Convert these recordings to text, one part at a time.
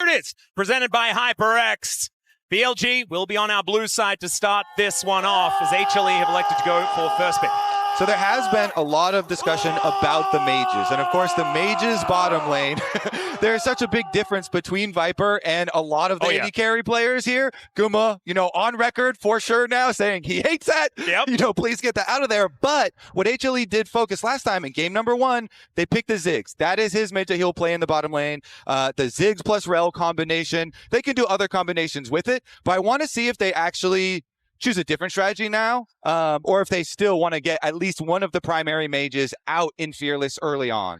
it is, presented by HyperX. BLG will be on our blue side to start this one off as HLE have elected to go for first pick. So there has been a lot of discussion about the mages. And of course, the mages bottom lane, there's such a big difference between Viper and a lot of the AD carry players here. Guma, on record for sure now saying he hates that. Yep. Please get that out of there. But what HLE did focus last time in game number 1, they picked the Ziggs. That is his mid that he'll play in the bottom lane. The Ziggs plus Rel combination. They can do other combinations with it. But I want to see if they actually choose a different strategy now, or if they still want to get at least one of the primary mages out in Fearless early on.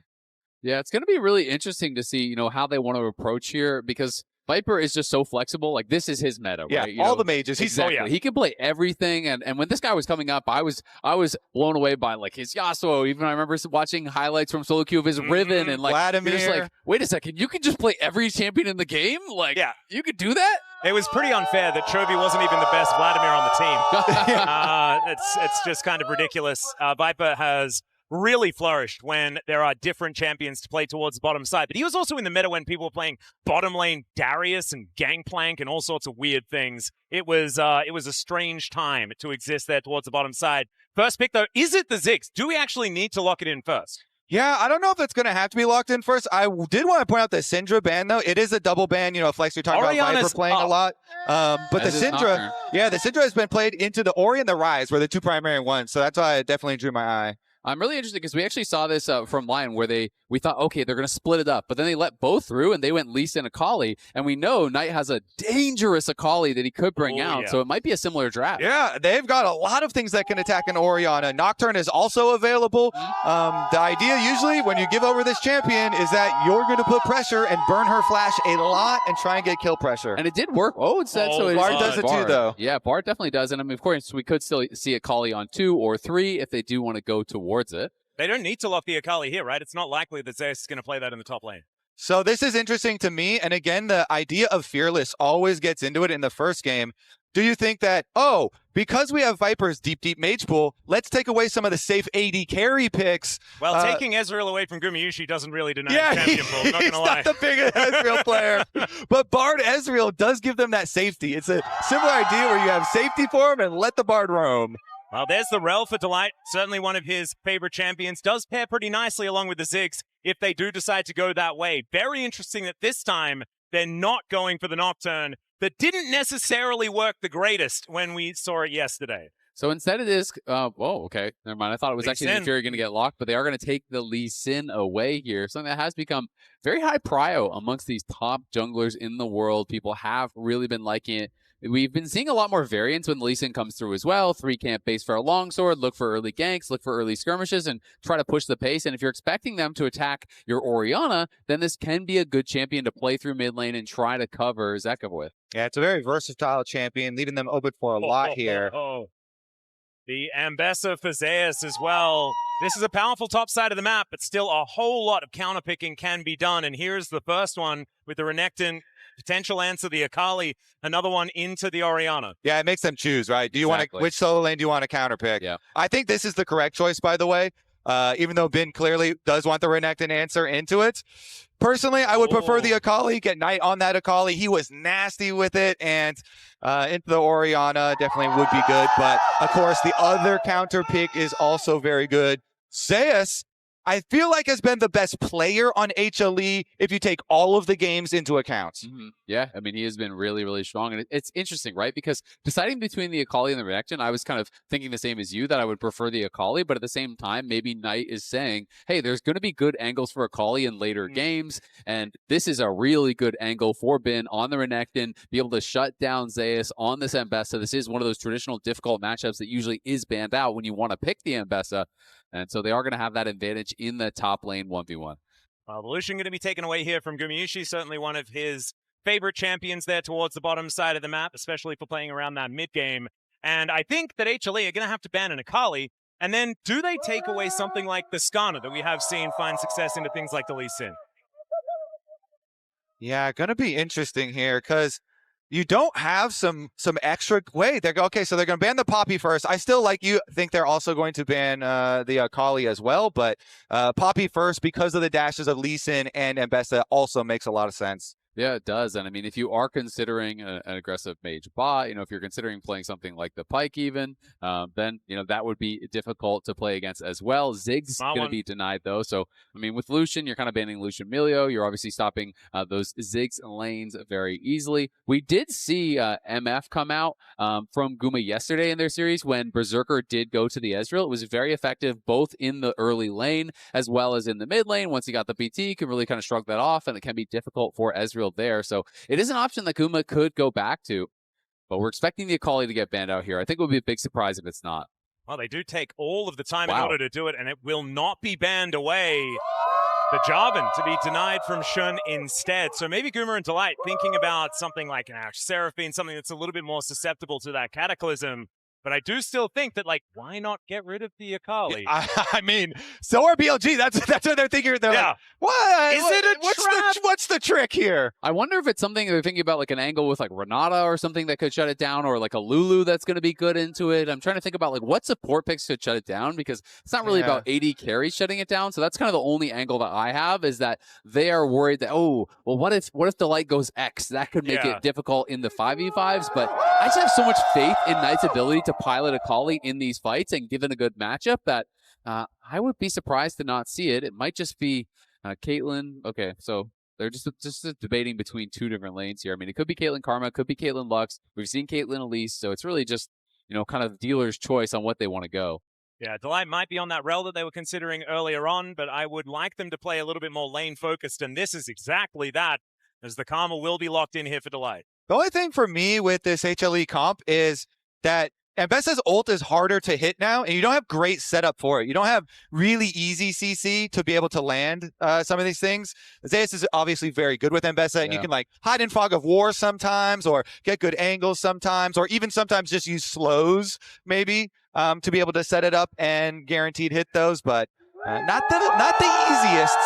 Yeah, it's going to be really interesting to see, how they want to approach here, because Viper is just so flexible. Like, this is his meta, yeah, right? All the mages. Exactly. He can play everything. And when this guy was coming up, I was blown away by, like, his Yasuo. Even I remember watching highlights from solo queue of his Riven. And, like, Vladimir. You're just like, wait a second. You can just play every champion in the game? Like, you could do that? It was pretty unfair that Chovy wasn't even the best Vladimir on the team. It's just kind of ridiculous. Viper has really flourished when there are different champions to play towards the bottom side. But he was also in the meta when people were playing bottom lane Darius and Gangplank and all sorts of weird things. It was a strange time to exist there towards the bottom side. First pick, though, is it the Ziggs? Do we actually need to lock it in first? Yeah, I don't know if it's going to have to be locked in first. I did want to point out the Syndra ban, though. It is a double ban. Flex, you're talking about Viper playing a lot. But the Syndra, the Syndra has been played into the Ori and the Rise, were the two primary ones. So that's why it definitely drew my eye. I'm really interested because we actually saw this from Lion where we thought, okay, they're going to split it up. But then they let both through and they went Lee Sin Akali. And we know Knight has a dangerous Akali that he could bring out. Yeah. So it might be a similar draft. Yeah, they've got a lot of things that can attack an Orianna. Nocturne is also available. The idea usually when you give over this champion is that you're going to put pressure and burn her flash a lot and try and get kill pressure. And it did work. Oh, it said so. Bard does it too, though. Yeah, Bard definitely does. And I mean, of course, we could still see Akali on 2 or 3 if they do want to go towards it. They don't need to lock the Akali here, right? It's not likely that Zeus is going to play that in the top lane. So this is interesting to me. And again, the idea of Fearless always gets into it in the first game. Do you think that, because we have Viper's deep mage pool, let's take away some of the safe AD carry picks? Well, taking Ezreal away from Gumayusi doesn't really deny the champion pool. I'm not he's gonna lie. not the biggest Ezreal player. But Bard Ezreal does give them that safety. It's a similar idea where you have safety for him and let the Bard roam. Well, there's the Rel for Delight. Certainly one of his favorite champions. Does pair pretty nicely along with the Ziggs if they do decide to go that way. Very interesting that this time they're not going for the Nocturne that didn't necessarily work the greatest when we saw it yesterday. So instead it is, okay, never mind. I thought it was Lee actually Sin. Naafiri going to get locked, but they are going to take the Lee Sin away here. Something that has become very high prio amongst these top junglers in the world. People have really been liking it. We've been seeing a lot more variants when Lee Sin comes through as well. 3 camp base for a longsword, look for early ganks, look for early skirmishes, and try to push the pace. And if you're expecting them to attack your Orianna, then this can be a good champion to play through mid lane and try to cover Zeka with. Yeah, it's a very versatile champion, leaving them open for a lot here. The Ambessa for Zeus as well. This is a powerful top side of the map, but still a whole lot of counterpicking can be done. And here's the first one with the Renekton. Potential answer, the Akali, another one into the Orianna. Yeah, it makes them choose, right? Do you want to, which solo lane do you want to counterpick? Yeah. I think this is the correct choice, by the way, even though Ben clearly does want the Renekton answer into it. Personally, I would prefer the Akali, get Knight on that Akali. He was nasty with it, and into the Orianna definitely would be good. But, of course, the other counter pick is also very good. Zeus, I feel like has been the best player on HLE if you take all of the games into account. Yeah, I mean, he has been really, really strong. And it's interesting, right? Because deciding between the Akali and the Renekton, I was kind of thinking the same as you, that I would prefer the Akali. But at the same time, maybe Knight is saying, hey, there's going to be good angles for Akali in later games. And this is a really good angle for Bin on the Renekton, be able to shut down Zeus on this Ambessa. This is one of those traditional difficult matchups that usually is banned out when you want to pick the Ambessa. And so they are going to have that advantage in the top lane 1v1. Well, Lucian going to be taken away here from Gumayusi, certainly one of his favorite champions there towards the bottom side of the map, especially for playing around that mid game. And I think that HLE are going to have to ban an Akali. And then do they take away something like the Skana that we have seen find success into things like the Lee Sin? Yeah, going to be interesting here because you don't have some extra. Wait, okay, so they're going to ban the Poppy first. I still think they're also going to ban the Akali as well, but Poppy first because of the dashes of Lee Sin and Ambessa also makes a lot of sense. Yeah, it does. And I mean, if you are considering an aggressive mage bot, if you're considering playing something like the Pike even, then, that would be difficult to play against as well. Zig's going to be denied though. So, I mean, with Lucian, you're kind of banning Lucian Milio. You're obviously stopping those Zig's lanes very easily. We did see MF come out from Guma yesterday in their series when Berserker did go to the Ezreal. It was very effective both in the early lane as well as in the mid lane. Once he got the PT, he could really kind of shrug that off, and it can be difficult for Ezreal there. So it is an option that Guma could go back to, but we're expecting the Akali to get banned out here. I think it would be a big surprise if it's not. Well, they do take all of the time in order to do it, and it will not be banned away. The Jarvan to be denied from Shun instead. So maybe Guma and Delight thinking about something like an Ash Seraphine, something that's a little bit more susceptible to that Cataclysm. But I do still think that, why not get rid of the Akali? I mean, so are BLG. That's what they're thinking. They're like, what? Is it a trap? What's the trick here? I wonder if it's something they're thinking about, like an angle with Renata or something that could shut it down, or like a Lulu that's going to be good into it. I'm trying to think about what support picks could shut it down, because it's not really about AD carries shutting it down. So that's kind of the only angle that I have, is that they are worried that, what if the light goes X? That could make it difficult in the 5v5s. But I just have so much faith in Knight's ability to pilot Akali in these fights, and given a good matchup, that I would be surprised to not see it. It might just be Caitlyn. Okay, so they're just debating between two different lanes here. I mean, it could be Caitlyn Karma, it could be Caitlyn Lux. We've seen Caitlyn Elise, so it's really just, kind of dealer's choice on what they want to go. Yeah, Delight might be on that rel that they were considering earlier on, but I would like them to play a little bit more lane-focused, and this is exactly that, as the Karma will be locked in here for Delight. The only thing for me with this HLE comp is that Ambessa's ult is harder to hit now, and you don't have great setup for it. You don't have really easy CC to be able to land some of these things. Zeus is obviously very good with Ambessa, and you can hide in fog of war sometimes, or get good angles sometimes, or even sometimes just use slows maybe to be able to set it up and guaranteed hit those, but not the easiest.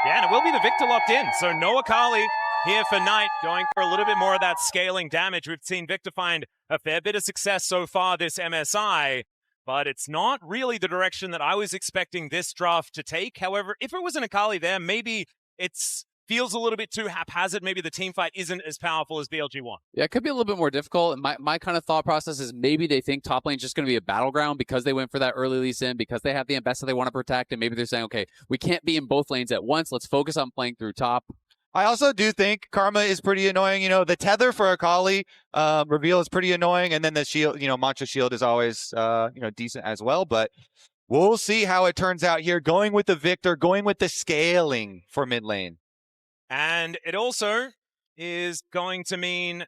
Yeah, and it will be the Viktor locked in, so no Akali here for Knight, going for a little bit more of that scaling damage. We've seen Viktor find a fair bit of success so far this MSI, but it's not really the direction that I was expecting this draft to take. However, if it was an Akali there, maybe it feels a little bit too haphazard. Maybe the team fight isn't as powerful as BLG won. Yeah, it could be a little bit more difficult. My kind of thought process is maybe they think top lane's just going to be a battleground because they went for that early lease in, because they have the Ambessa they want to protect, and maybe they're saying, okay, we can't be in both lanes at once. Let's focus on playing through top. I also do think Karma is pretty annoying. The tether for Akali reveal is pretty annoying, and then the shield, Mantra shield is always, decent as well. But we'll see how it turns out here. Going with the Viktor, going with the scaling for mid lane. And it also is going to mean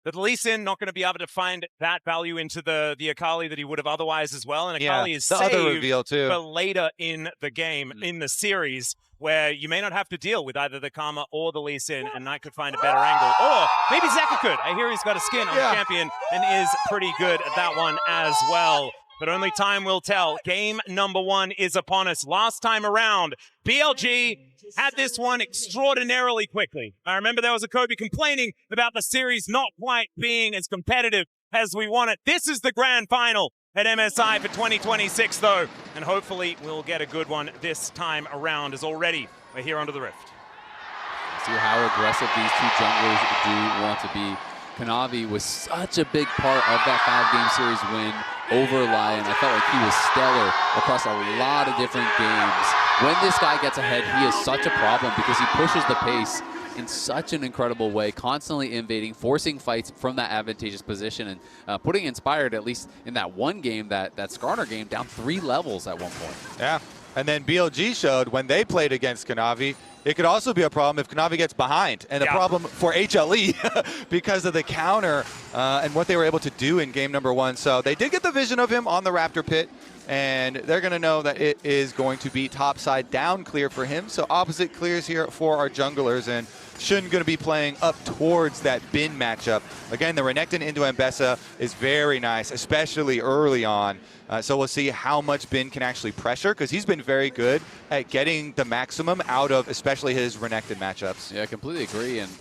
that Lee Sin not going to be able to find that value into the Akali that he would have otherwise as well. And Akali is the saved other reveal too for later in the game, in the series, where you may not have to deal with either the Karma or the Lee Sin, and Knight could find a better angle. Or maybe Zeka could. I hear he's got a skin on the champion and is pretty good at that one as well. But only time will tell. Game number 1 is upon us. Last time around, BLG had this one extraordinarily quickly. I remember there was a Kobe complaining about the series not quite being as competitive as we want it. This is the grand final at MSI for 2026, though, and hopefully we'll get a good one this time around, as already we're here under the Rift. See how aggressive these two junglers do want to be. Kanavi was such a big part of that 5-game series win over Lion. I felt like he was stellar across a lot of different games. When this guy gets ahead, he is such a problem because he pushes the pace in such an incredible way, constantly invading, forcing fights from that advantageous position, and putting Inspired, at least in that one game, that Skarner game, down 3 levels at one point. Yeah, and then BLG showed when they played against Kanavi, it could also be a problem if Kanavi gets behind, and a problem for HLE because of the counter and what they were able to do in game number 1. So they did get the vision of him on the Raptor pit, and they're going to know that it is going to be topside down clear for him. So opposite clears here for our junglers, and Shun going to be playing up towards that bin matchup. Again, the Renekton into Ambessa is very nice, especially early on. So we'll see how much Bin can actually pressure, because he's been very good at getting the maximum out of especially his Renekton matchups. Yeah, I completely agree. And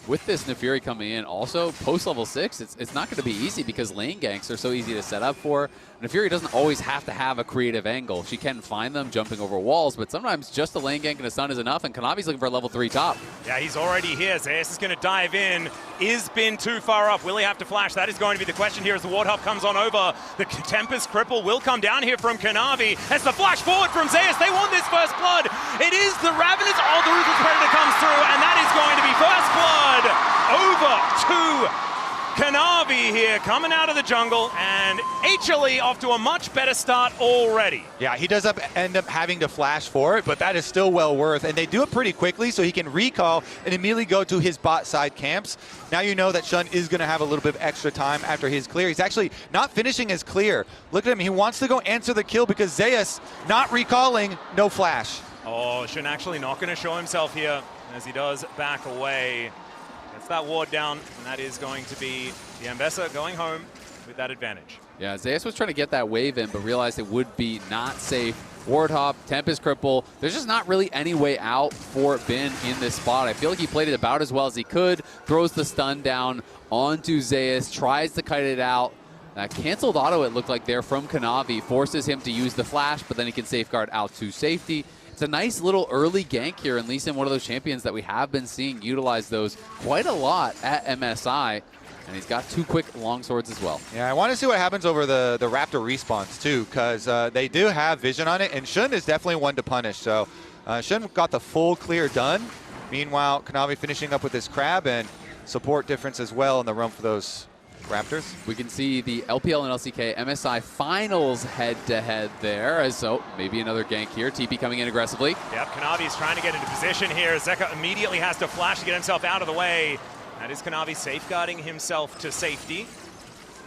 with this Naafiri coming in, also post level 6, it's not going to be easy because lane ganks are so easy to set up for. Naafiri doesn't always have to have a creative angle. She can find them jumping over walls, but sometimes just a lane gank and a stun is enough, and Kanavi's looking for a level 3 top. Yeah, he's already here. Zeus is going to dive in. Is Bin too far up? Will he have to flash? That is going to be the question here as the Warthog comes on over. The Tempest Cripple will come down here from Kanavi. As the flash forward from Zeus, they want this first blood. It is the Ravenous. Oh, the Ruthless Predator comes through, and that is going to be first blood over to Kanavi here, coming out of the jungle, and HLE off to a much better start already. Yeah, he does end up having to flash for it, but that is still well worth. And they do it pretty quickly, so he can recall and immediately go to his bot side camps. Now you know that Shun is going to have a little bit of extra time after his clear. He's actually not finishing his clear. Look at him. He wants to go answer the kill because Zeus not recalling, no flash. Oh, Shun actually not going to show himself here as he does back away. Gets that ward down, and that is going to be the Ambessa going home with that advantage. Yeah, Zeus was trying to get that wave in, but realized it would be not safe. Ward hop, Tempest Cripple. There's just not really any way out for Bin in this spot. I feel like he played it about as well as he could. Throws the stun down onto Zeus, tries to kite it out. That canceled auto, it looked like there from Kanavi, forces him to use the flash, but then he can safeguard out to safety. It's a nice little early gank here, and Lee Sin, one of those champions that we have been seeing utilize those quite a lot at MSI. And he's got 2 quick long swords as well. Yeah, I want to see what happens over the Raptor respawns too, because they do have vision on it, and Shun is definitely one to punish. So Shun got the full clear done. Meanwhile, Kanavi finishing up with his crab and support difference as well in the run for those Raptors. We can see the LPL and LCK MSI finals head-to-head there. So maybe another gank here. TP coming in aggressively. Yep, Kanavi is trying to get into position here. Zeka immediately has to flash to get himself out of the way. That is Kanavi safeguarding himself to safety.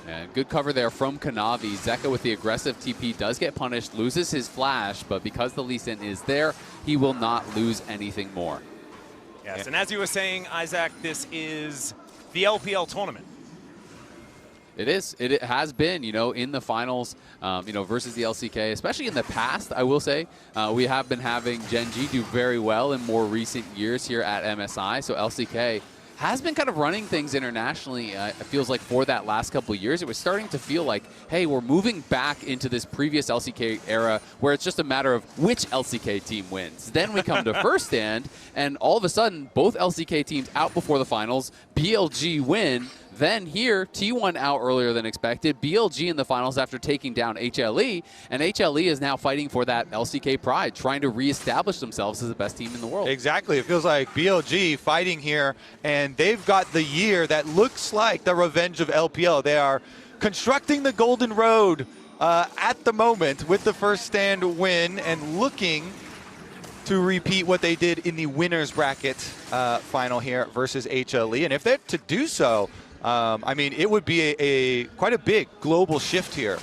And good cover there from Kanavi. Zeka with the aggressive TP does get punished, loses his flash, but because the Lee Sin is there, he will not lose anything more. Yes, yeah. And as you were saying, Isaac, this is the LPL tournament. It is. It has been, in the finals, versus the LCK, especially in the past, I will say. We have been having Gen G do very well in more recent years here at MSI, so LCK has been kind of running things internationally. It feels like for that last couple of years, it was starting to feel like, hey, we're moving back into this previous LCK era where it's just a matter of which LCK team wins. Then we come to First Stand, and all of a sudden, both LCK teams out before the finals, BLG win. Then here, T1 out earlier than expected. BLG in the finals after taking down HLE, and HLE is now fighting for that LCK pride, trying to reestablish themselves as the best team in the world. Exactly. It feels like BLG fighting here, and they've got the year that looks like the revenge of LPL. They are constructing the Golden Road at the moment with the First Stand win and looking to repeat what they did in the winner's bracket final here versus HLE. And if they're to do so, I mean, it would be quite a big global shift here.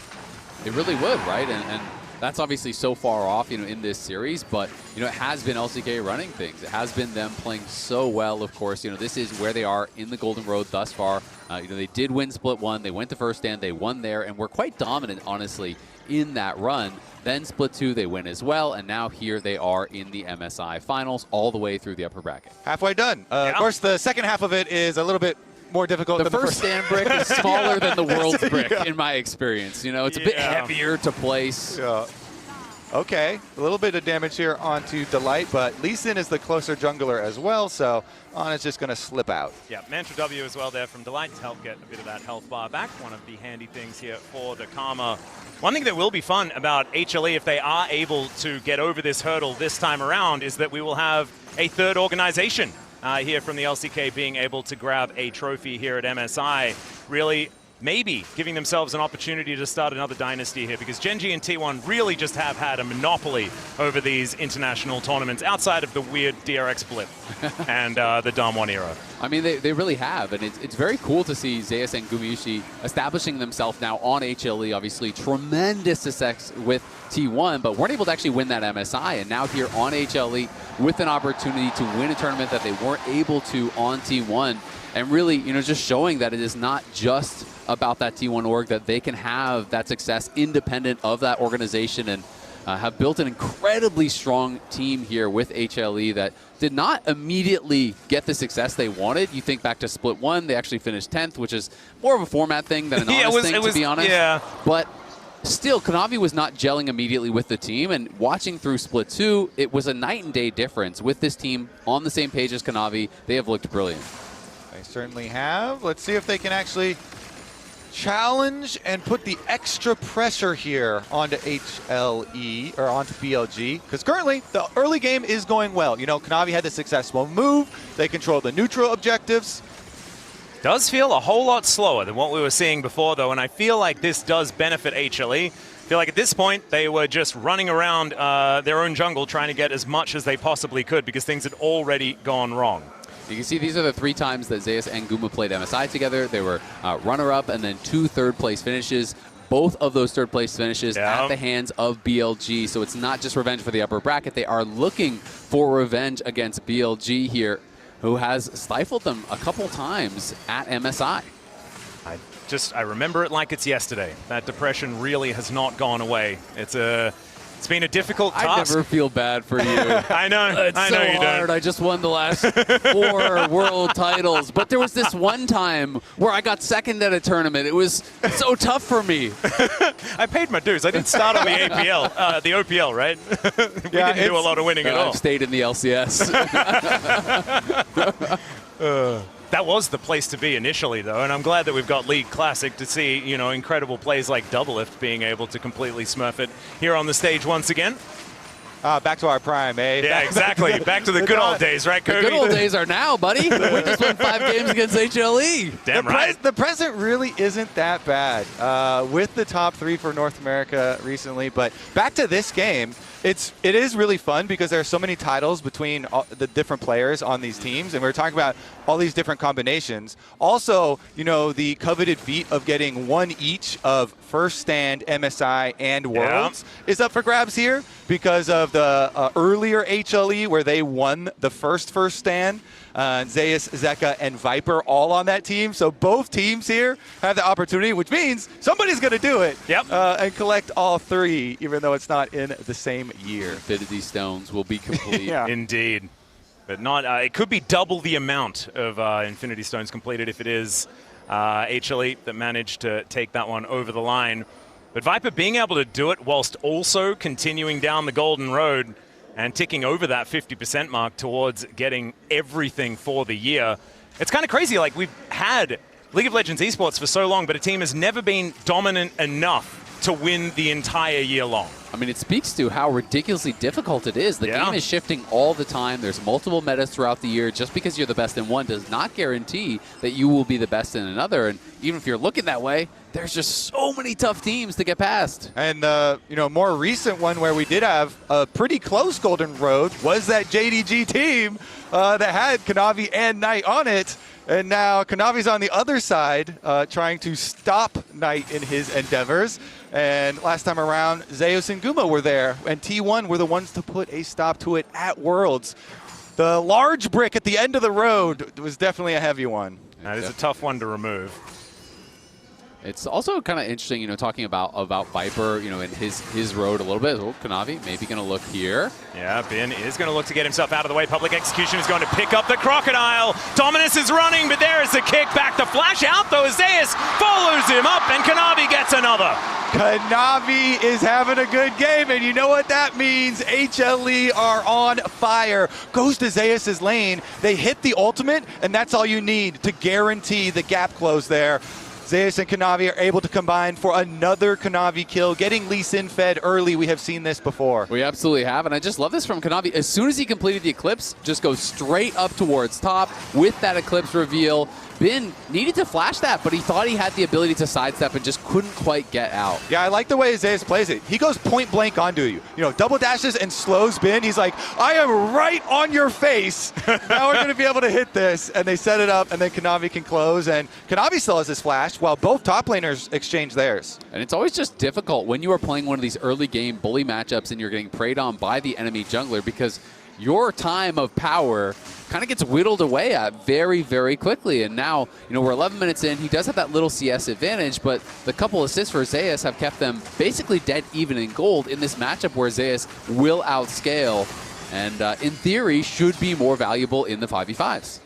It really would, right? And that's obviously so far off, in this series, but, it has been LCK running things. It has been them playing so well, of course. This is where they are in the Golden Road thus far. They did win Split 1. They went to First Stand. They won there and were quite dominant, honestly, in that run. Then Split 2, they win as well, and now here they are in the MSI finals all the way through the upper bracket. Halfway done. Of course, the second half of it is a little bit more difficult the than first stand brick is smaller than the world's brick, in my experience. It's a bit heavier to place. Yeah. Okay, a little bit of damage here onto Delight, but Lee Sin is the closer jungler as well, so Anna's just going to slip out. Yeah, Mantra W as well there from Delight to help get a bit of that health bar back. One of the handy things here for the Karma. One thing that will be fun about HLE, if they are able to get over this hurdle this time around, is that we will have a third organization here from the LCK being able to grab a trophy here at MSI. Really, maybe giving themselves an opportunity to start another dynasty here, because Gen G and T1 really just have had a monopoly over these international tournaments outside of the weird DRX blip and the Dom 1 era. I mean, they really have, and it's very cool to see Zeus and Gumayusi establishing themselves now on HLE. Obviously, tremendous success with T1, but weren't able to actually win that MSI, and now here on HLE with an opportunity to win a tournament that they weren't able to on T1, and really, just showing that it is not just about that T1 org, that they can have that success independent of that organization. And have built an incredibly strong team here with HLE that did not immediately get the success they wanted. You think back to Split 1, they actually finished 10th, which is more of a format thing than an honest thing, to be honest. Yeah. But still, Kanavi was not gelling immediately with the team, and watching through Split 2, it was a night and day difference. With this team on the same page as Kanavi, they have looked brilliant. They certainly have. Let's see if they can actually challenge and put the extra pressure here onto HLE, or onto BLG, because currently the early game is going well. You know, Kanavi had the successful move. They controlled the neutral objectives. Does feel a whole lot slower than what we were seeing before, though, and I feel like this does benefit HLE. I feel like at this point, they were just running around their own jungle trying to get as much as they possibly could because things had already gone wrong. You can see these are the 3 times that Zeus and Guma played MSI together. They were runner-up and then 2 third-place finishes. Both of those third-place finishes at the hands of BLG. So it's not just revenge for the upper bracket. They are looking for revenge against BLG here, who has stifled them a couple times at MSI. I remember it like it's yesterday. That depression really has not gone away. It's been a difficult task. I never feel bad for you. I know. It's I know so you hard. don't. I just won the last 4 world titles. But there was this one time where I got second at a tournament. It was so tough for me. I paid my dues. I didn't start on the APL, the OPL, right? We didn't do a lot of winning at all. I've stayed in the LCS. That was the place to be initially, though, and I'm glad that we've got League Classic to see, you know, incredible plays like Doublelift being able to completely smurf it here on the stage once again. Back to our prime, eh? Yeah, exactly. Back to the good old days, right, Cody? The good old days are now, buddy. We just won 5 games against HLE. Damn right. The present really isn't that bad with the top 3 for North America recently. But back to this game, it is really fun because there are so many titles between the different players on these teams, and we're talking about all these different combinations. Also, you know, the coveted feat of getting 1 each of First Stand, MSI, and Worlds is up for grabs here because of the earlier HLE where they won the first Stand. Zeus, Zeka, and Viper all on that team. So both teams here have the opportunity, which means somebody's going to do it and collect all 3, even though it's not in the same year. Infinity Stones will be complete. Indeed. But not. It could be double the amount of Infinity Stones completed if it is HLE that managed to take that one over the line. But Viper being able to do it whilst also continuing down the golden road and ticking over that 50% mark towards getting everything for the year. It's kind of crazy. Like, we've had League of Legends esports for so long, but a team has never been dominant enough to win the entire year long. I mean, it speaks to how ridiculously difficult it is. The game is shifting all the time. There's multiple metas throughout the year. Just because you're the best in one does not guarantee that you will be the best in another. And even if you're looking that way, there's just so many tough teams to get past. And, you know, more recent one where we did have a pretty close golden road was that JDG team that had Kanavi and Knight on it. And now Kanavi's on the other side trying to stop Knight in his endeavors. And last time around, Zeus and Guma were there, and T1 were the ones to put a stop to it at Worlds. The large brick at the end of the road was definitely a heavy one. That is a tough one to remove. It's also kind of interesting, you know, talking about Viper, you know, in his road a little bit. Oh, Kanavi maybe going to look here. Yeah, Bin is going to look to get himself out of the way. Public Execution is going to pick up the Crocodile. Dominus is running, but there is the kick back. The flash out, though. Zeus follows him up, and Kanavi gets another. Kanavi is having a good game, and you know what that means. HLE are on fire. Goes to Zeus's lane. They hit the ultimate, and that's all you need to guarantee the gap close there. Zeus and Kanavi are able to combine for another Kanavi kill, getting Lee Sin fed early. We have seen this before. We absolutely have, and I just love this from Kanavi. As soon as he completed the Eclipse, just goes straight up towards top with that Eclipse reveal. Bin needed to flash that, but he thought he had the ability to sidestep and just couldn't quite get out. Yeah, I like the way Zeus plays it. He goes point blank onto you. You know, double dashes and slows Bin. He's like, I am right on your face. Now we're going to be able to hit this. And they set it up, and then Kanavi can close. And Kanavi still has his flash, while both top laners exchange theirs. And it's always just difficult when you are playing one of these early game bully matchups and you're getting preyed on by the enemy jungler, because your time of power kind of gets whittled away at very, very quickly. And now, we're 11 minutes in. He does have that little CS advantage, but the couple assists for Zeus have kept them basically dead even in gold in this matchup where Zeus will outscale and, in theory, should be more valuable in the 5v5s.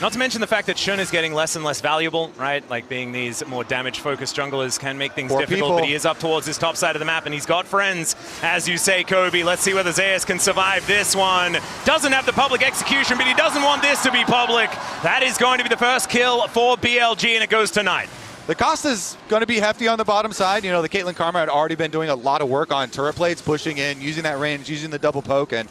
Not to mention the fact that Shun is getting less and less valuable, right? Like being these more damage-focused junglers can make things difficult, but he is up towards this top side of the map, and he's got friends, as you say, Kobe. Let's see whether Zeus can survive this one. Doesn't have the public execution, but he doesn't want this to be public. That is going to be the first kill for BLG, and it goes tonight. The cost is going to be hefty on the bottom side. The Caitlyn Karma had already been doing a lot of work on turret plates, pushing in, using that range, using the double poke, and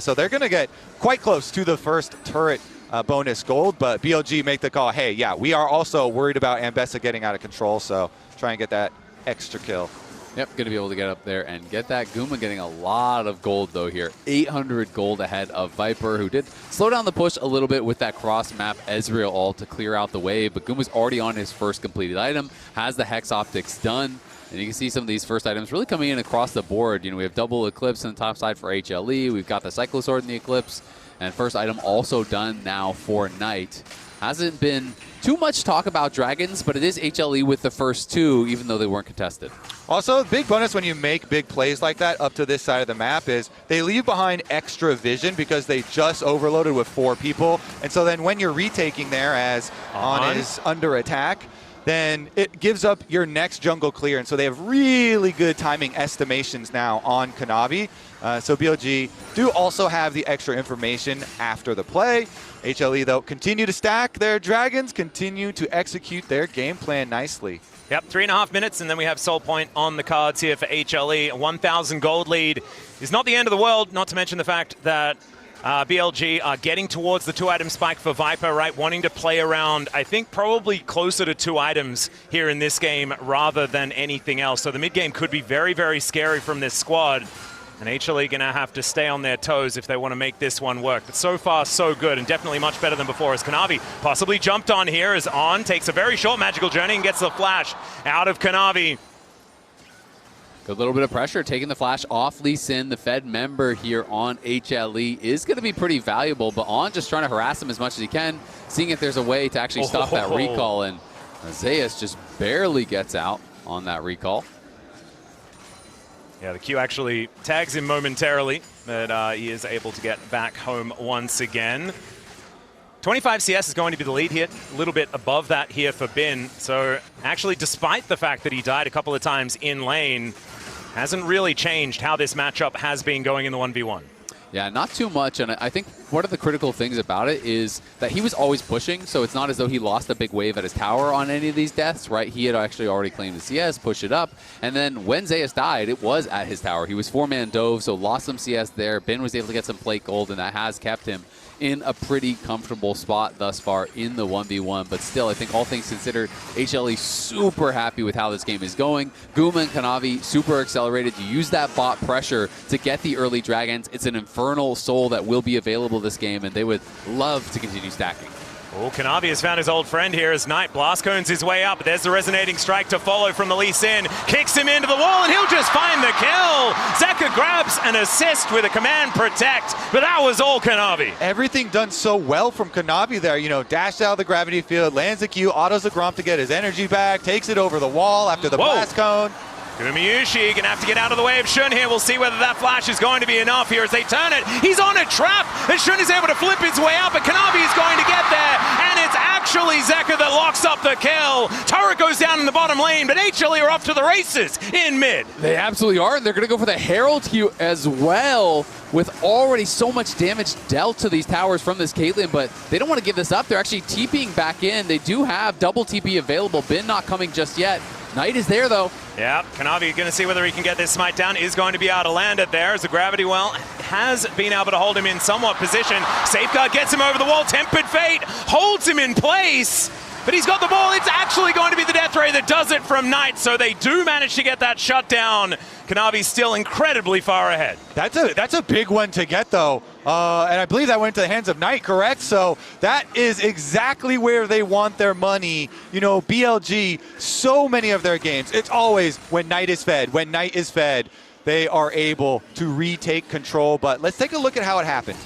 so they're going to get quite close to the first turret bonus gold, but BLG make the call, hey, yeah, we are also worried about Ambessa getting out of control, so try and get that extra kill. Yep, going to be able to get up there and get that. Guma getting a lot of gold, though, here. 800 gold ahead of Viper, who did slow down the push a little bit with that cross-map Ezreal ult to clear out the wave, but Guma's already on his first completed item, has the Hex Optics done, and you can see some of these first items really coming in across the board. We have double Eclipse on the top side for HLE, we've got the Cyclo Sword in the Eclipse, and first item also done now for Knight. Hasn't been too much talk about Dragons, but it is HLE with the first two, even though they weren't contested. Also, big bonus when you make big plays like that up to this side of the map is they leave behind extra vision because they just overloaded with 4 people. And so then when you're retaking there as On is under attack, then it gives up your next jungle clear. And so they have really good timing estimations now on Kanavi. So BLG do also have the extra information after the play. HLE, though, continue to stack their dragons, continue to execute their game plan nicely. Yep, 3.5 minutes, and then we have Soul Point on the cards here for HLE. A 1,000 gold lead is not the end of the world, not to mention the fact that BLG are getting towards the 2-item spike for Viper, right? Wanting to play around, I think, probably closer to 2 items here in this game rather than anything else. So the mid game could be very, very scary from this squad. And HLE going to have to stay on their toes if they want to make this one work. But so far, so good, and definitely much better than before, as Kanavi possibly jumped on here as On takes a very short magical journey and gets the flash out of Kanavi. A little bit of pressure, taking the flash off Lee Sin, the Fed member here on HLE, is going to be pretty valuable, but On just trying to harass him as much as he can, seeing if there's a way to actually stop that recall, and Zeus just barely gets out on that recall. Yeah, the Q actually tags him momentarily, but he is able to get back home once again. 25 CS is going to be the lead here, a little bit above that here for Bin. So actually, despite the fact that he died a couple of times in lane, hasn't really changed how this matchup has been going in the 1v1. Yeah, not too much, and I think one of the critical things about it is that he was always pushing, so it's not as though he lost a big wave at his tower on any of these deaths, right? He had actually already claimed the CS, pushed it up, and then when Zeus died, it was at his tower. He was 4-man dove, so lost some CS there. Ben was able to get some plate gold, and that has kept him in a pretty comfortable spot thus far in the 1v1, but still, I think all things considered, HLE super happy with how this game is going. Guma and Kanavi super accelerated to use that bot pressure to get the early dragons. It's an infernal soul that will be available this game, and they would love to continue stacking. Oh, Kanavi has found his old friend here as Knight blast cones his way up. There's the resonating strike to follow from the Lee Sin. Kicks him into the wall, and he'll just find the kill. Zeka grabs an assist with a command protect, but that was all Kanavi. Everything done so well from Kanavi there. Dashed out of the gravity field, lands a Q, autos the Gromp to get his energy back, takes it over the wall after the blast cone. Gumayusi gonna have to get out of the way of Shun here. We'll see whether that flash is going to be enough here as they turn it. He's on a trap, and Shun is able to flip his way out, but Kanavi is going to get there, and it's actually Zeka that locks up the kill. Turret goes down in the bottom lane, but HLE are off to the races in mid. They absolutely are, and they're gonna go for the Herald Q as well, with already so much damage dealt to these towers from this Caitlyn, but they don't want to give this up. They're actually TPing back in. They do have double TP available. Bin not coming just yet. Knight is there, though. Yeah, Kanavi going to see whether he can get this smite down. Is going to be able to land it there as the gravity well has been able to hold him in somewhat position. Safeguard gets him over the wall. Tempered Fate holds him in place. But he's got the ball. It's actually going to be the Death Ray that does it from Knight. So they do manage to get that shutdown. Kanavi's still incredibly far ahead. That's a big one to get, though. And I believe that went into the hands of Knight, correct? So that is exactly where they want their money. BLG, so many of their games, it's always when Knight is fed, they are able to retake control. But let's take a look at how it happened.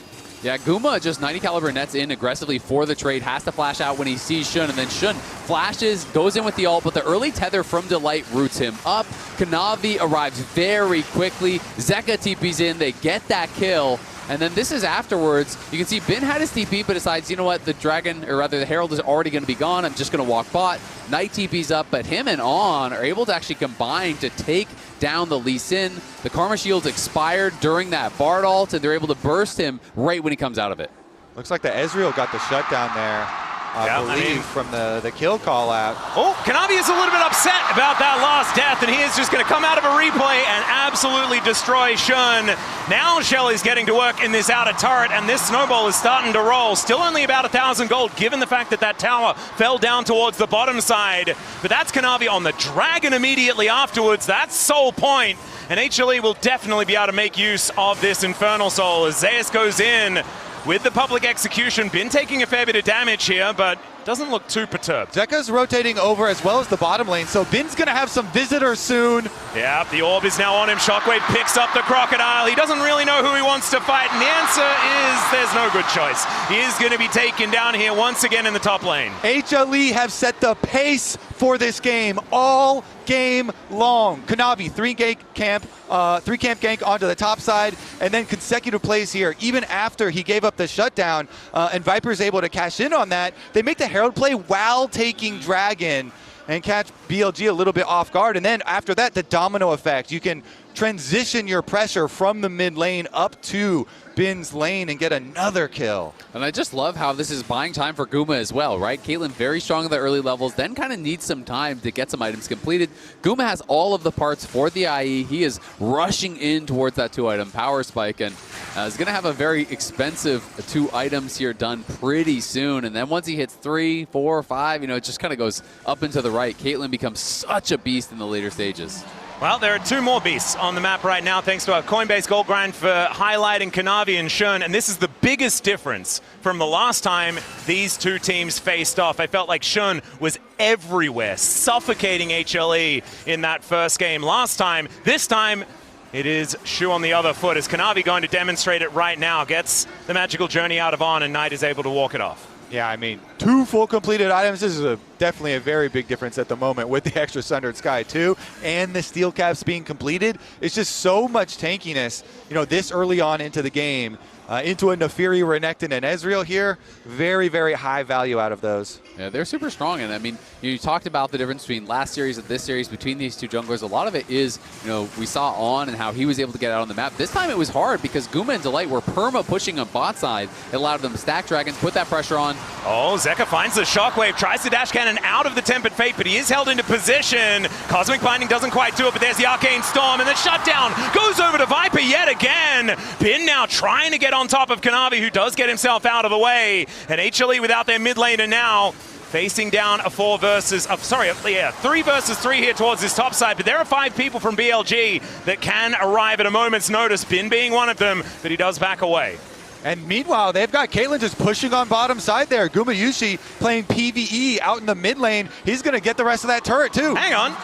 Yeah, Guma just 90 caliber nets in aggressively for the trade, has to flash out when he sees Shun, and then Shun flashes, goes in with the ult, but the early tether from Delight roots him up. Kanavi arrives very quickly. Zeka TP's in, they get that kill. And then this is afterwards. You can see Bin had his TP, but decides, you know what, the Dragon, or rather the Herald is already going to be gone. I'm just going to walk bot. Knight TP's up, but him and On are able to actually combine to take down the Lee Sin. The Karma Shield's expired during that Bard ult, and they're able to burst him right when he comes out of it. Looks like the Ezreal got the shutdown there. I believe from the kill call out. Oh, Kanavi is a little bit upset about that lost death, and he is just going to come out of a replay and absolutely destroy Shun. Now Shelly's getting to work in this outer turret, and this snowball is starting to roll. Still only about 1,000 gold, given the fact that that tower fell down towards the bottom side. But that's Kanavi on the Dragon immediately afterwards. That's Soul Point, and HLE will definitely be able to make use of this Infernal Soul as Zeus goes in with the public execution. Been taking a fair bit of damage here, but doesn't look too perturbed. Zeka's rotating over as well as the bottom lane, so Bin's going to have some visitors soon. Yeah, the orb is now on him. Shockwave picks up the Crocodile. He doesn't really know who he wants to fight, and the answer is there's no good choice. He is going to be taken down here once again in the top lane. HLE have set the pace for this game all game long. Kanavi, three camp gank onto the top side, and then consecutive plays here. Even after he gave up the shutdown, and Viper's able to cash in on that, they make the Herald play while taking Dragon and catch BLG a little bit off guard. And then after that, the domino effect. You can transition your pressure from the mid lane up to Bin's lane and get another kill. And I just love how this is buying time for Guma as well, right? Caitlyn very strong in the early levels, then kind of needs some time to get some items completed. Guma has all of the parts for the IE. He is rushing in towards that 2-item power spike, and is going to have a very expensive 2 items here done pretty soon. And then once he hits 3, 4, 5, you know, it just kind of goes up and to the right. Caitlyn becomes such a beast in the later stages. Well, there are 2 more beasts on the map right now, thanks to our Coinbase Gold Grind for highlighting Kanavi and Shun. And this is the biggest difference from the last time these 2 teams faced off. I felt like Shun was everywhere, suffocating HLE in that first game last time. This time, it is shoe on the other foot. Is Kanavi going to demonstrate it right now? Gets the magical journey out of On, and Knight is able to walk it off. Yeah, I mean, 2 full completed items. This is definitely a very big difference at the moment with the extra Sundered Sky too, and the steel caps being completed. It's just so much tankiness, you know, this early on into the game. Into a Naafiri, Renekton, and Ezreal here. Very, very high value out of those. Yeah, they're super strong. And I mean, you talked about the difference between last series and this series between these 2 junglers. A lot of it is, you know, we saw On and how he was able to get out on the map. This time it was hard because Guma and Delight were perma pushing on bot side. It allowed them to stack dragons, put that pressure on. Oh, Zeka finds the Shockwave, tries to dash cannon out of the Tempered Fate, but he is held into position. Cosmic Binding doesn't quite do it, but there's the Arcane Storm, and the shutdown goes over to Viper yet again. Bin now trying to get on top of Kanavi, who does get himself out of the way. And HLE without their mid laner now, facing down a 3 versus 3 here towards this top side. But there are 5 people from BLG that can arrive at a moment's notice, Bin being one of them, but he does back away. And meanwhile, they've got Caitlyn just pushing on bottom side there. Gumayusi playing PvE out in the mid lane. He's going to get the rest of that turret too. Hang on.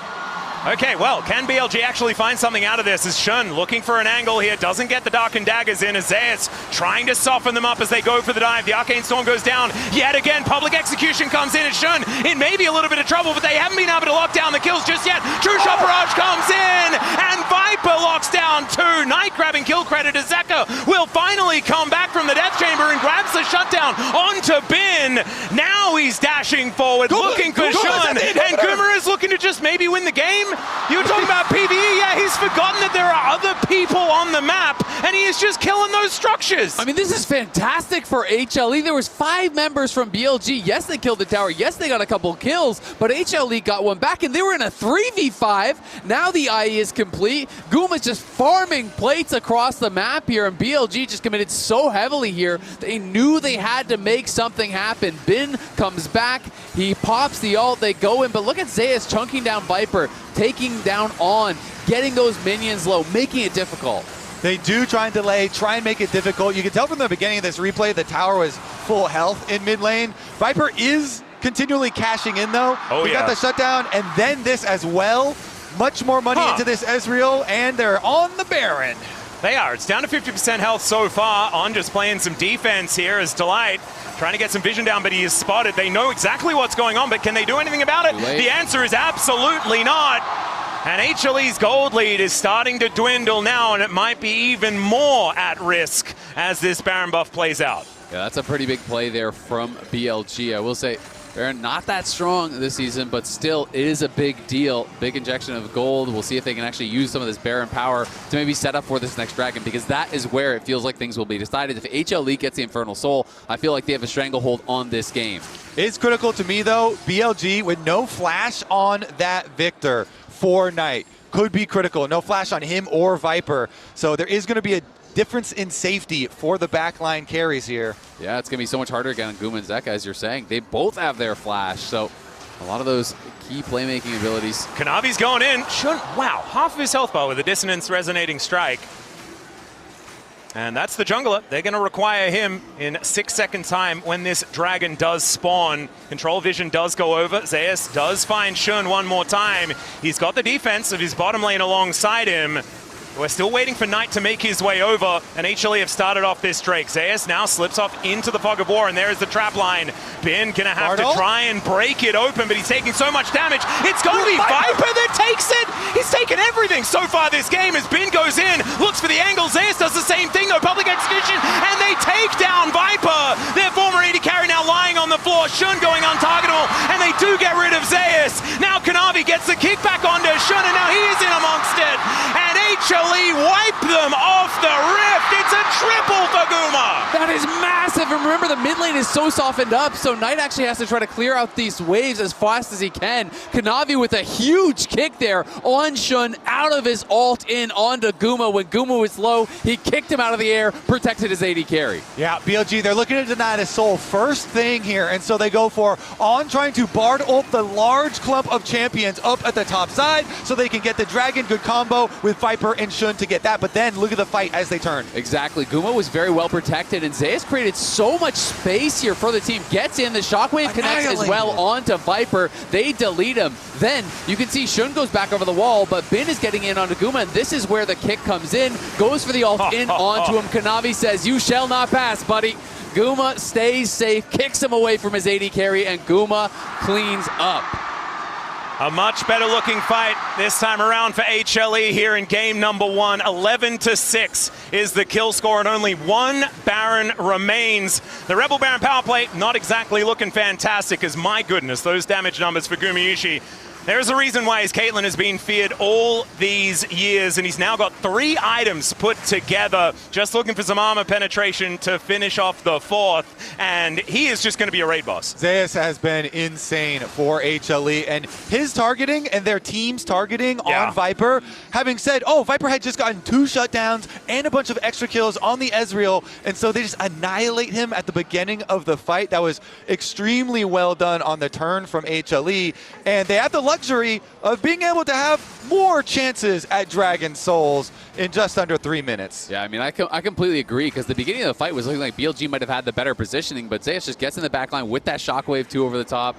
Okay, well, can BLG actually find something out of this? As Shun looking for an angle here, doesn't get the Darkened Daggers in. As Zeus trying to soften them up as they go for the dive. The Arcane Storm goes down yet again. Public Execution comes in, and Shun in maybe a little bit of trouble, but they haven't been able to lock down the kills just yet. True Shot Barrage comes in, and Viper locks down 2. Knight grabbing kill credit as Zeka will finally come back from the Death Chamber and grabs the shutdown onto Bin. Now he's dashing forward, looking for Shun, and Guma is looking to just maybe win the game. You were talking about PvE, yeah, he's forgotten that there are other people on the map, and he is just killing those structures. I mean, this is fantastic for HLE. There was 5 members from BLG. Yes, they killed the tower. Yes, they got a couple kills, but HLE got one back, and they were in a 3v5. Now the IE is complete. Guma's just farming plates across the map here, and BLG just committed so heavily here. They knew they had to make something happen. Bin comes back. He pops the ult. They go in, but look at Zeus chunking down Viper, taking down On, getting those minions low, making it difficult. They do try and delay, try and make it difficult. You can tell from the beginning of this replay, the tower was full health in mid lane. Viper is continually cashing in though. Oh, he got the shutdown, and then this as well. much more money into this Ezreal, and they're on the Baron. They are. It's down to 50% health so far. On just playing some defense here as Delight trying to get some vision down, but he is spotted. They know exactly what's going on, but can they do anything about it? The answer is absolutely not. And HLE's gold lead is starting to dwindle now, and it might be even more at risk as this Baron buff plays out. Yeah, that's a pretty big play there from BLG. I will say they're not that strong this season, but still it is a big deal. Big injection of gold. We'll see if they can actually use some of this Baron power to maybe set up for this next dragon, because that is where it feels like things will be decided. If HLE gets the Infernal Soul, I feel like they have a stranglehold on this game. It's critical to me, though. BLG with no flash on that Viktor for Knight could be critical. No flash on him or Viper. So there is going to be a difference in safety for the backline carries here. Yeah, it's going to be so much harder again on Guma and Zeka, as you're saying. They both have their flash, so a lot of those key playmaking abilities. Kanavi's going in. Wow, half of his health bar with a Dissonance Resonating Strike. And that's the jungler. They're going to require him in 6 second time when this dragon does spawn. Control vision does go over. Zeus does find Shun one more time. He's got the defense of his bottom lane alongside him. We're still waiting for Knight to make his way over, and HLE have started off this Drake. Zeus now slips off into the fog of war, and there is the trap line. Bin gonna have to try and break it open, but he's taking so much damage. It's gonna be Viper that takes it! He's taken everything so far this game as Bin goes in, looks for the angle. Zeus does the same thing though, public execution, and they take down Viper! Their former AD carry now lying on the floor, Shun going untargetable, and they do get rid of Zeus. Now Kanavi gets the kickback onto Shun, and now he is in amongst it, and HLE wipe them off the rift. It's a triple for Guma. That is massive. And remember, the mid lane is so softened up, so Knight actually has to try to clear out these waves as fast as he can. Kanavi with a huge kick there on Shun, out of his ult in onto Guma. When Guma was low, he kicked him out of the air, protected his AD carry. Yeah, BLG, they're looking to deny his soul first thing here, and so they go for on trying to Bard ult the large clump of champions up at the top side so they can get the dragon. Good combo with Viper and Shun to get that, but then look at the fight as they turn. Exactly. Guma was very well protected, and Zeus created so much space here for the team. Gets in, the shockwave connects as well onto Viper. They delete him. Then you can see Shun goes back over the wall, but Bin is getting in onto Guma, and this is where the kick comes in. Goes for the ult in onto him. Kanavi says, "You shall not pass, buddy." Guma stays safe, kicks him away from his AD carry, and Guma cleans up. A much better looking fight this time around for HLE here in game number 1. 11-6 is the kill score, and only one Baron remains. The Rebel Baron power play not exactly looking fantastic, as my goodness, those damage numbers for Gumayusi. There's a reason why his Caitlyn has been feared all these years, and he's now got 3 items put together, just looking for some armor penetration to finish off the 4th, and he is just going to be a raid boss. Zeus has been insane for HLE, and his targeting and their team's targeting on Viper, having said, oh, Viper had just gotten 2 shutdowns and a bunch of extra kills on the Ezreal, and so they just annihilate him at the beginning of the fight. That was extremely well done on the turn from HLE, and they have the luxury of being able to have more chances at Dragon Souls in just under 3 minutes. Yeah, I mean, I completely agree, because the beginning of the fight was looking like BLG might have had the better positioning, but Zeus just gets in the backline with that shockwave 2 over the top,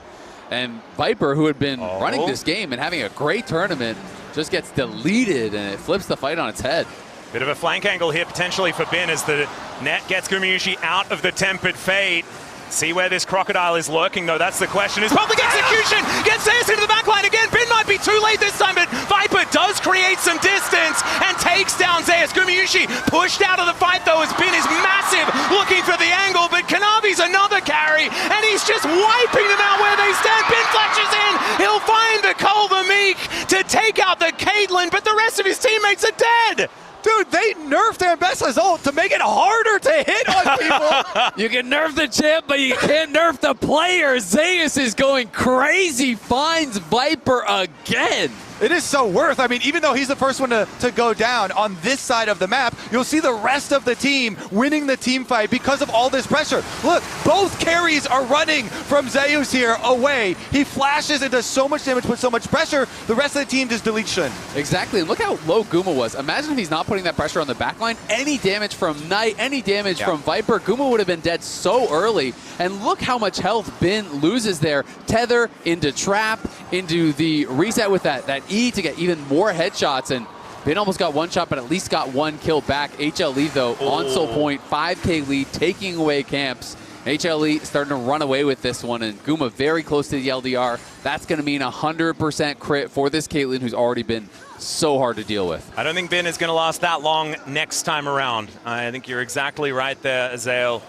and Viper, who had been running this game and having a great tournament, just gets deleted, and it flips the fight on its head. Bit of a flank angle here potentially for Bin as the net gets Gumayusi out of the Tempered Fate. See where this crocodile is lurking, though. That's the question. His public execution gets Zeus into the backline again. Bin might be too late this time, but Viper does create some distance and takes down Zeus. Gumayusi pushed out of the fight, though, as Bin is massive, looking for the angle, but Kanavi's another carry, and he's just wiping them out where they stand. Bin flashes in. He'll find the Cole the Meek to take out the Caitlyn, but the rest of his teammates are dead. Dude, they nerfed Ambessa's ult to make it harder to hit on people. You can nerf the champ, but you can't nerf the player. Zeus is going crazy, finds Viper again. It is so worth. I mean, even though he's the first one to go down on this side of the map, you'll see the rest of the team winning the team fight because of all this pressure. Look, both carries are running from Zeus here away. He flashes and does so much damage, puts so much pressure, the rest of the team just deletes Shun. Exactly, and look how low Guma was. Imagine if he's not putting that pressure on the backline. Any damage from Knight, any damage from Viper, Guma would have been dead so early. And look how much health Bin loses there. Tether into trap, into the reset with that E to get even more headshots, and Bin almost got one shot, but at least got one kill back. HLE, though, on soul point, 5K lead, taking away camps. HLE starting to run away with this one, and Guma very close to the LDR. That's going to mean 100% crit for this Caitlyn, who's already been so hard to deal with. I don't think Bin is going to last that long next time around. I think you're exactly right there, Azael.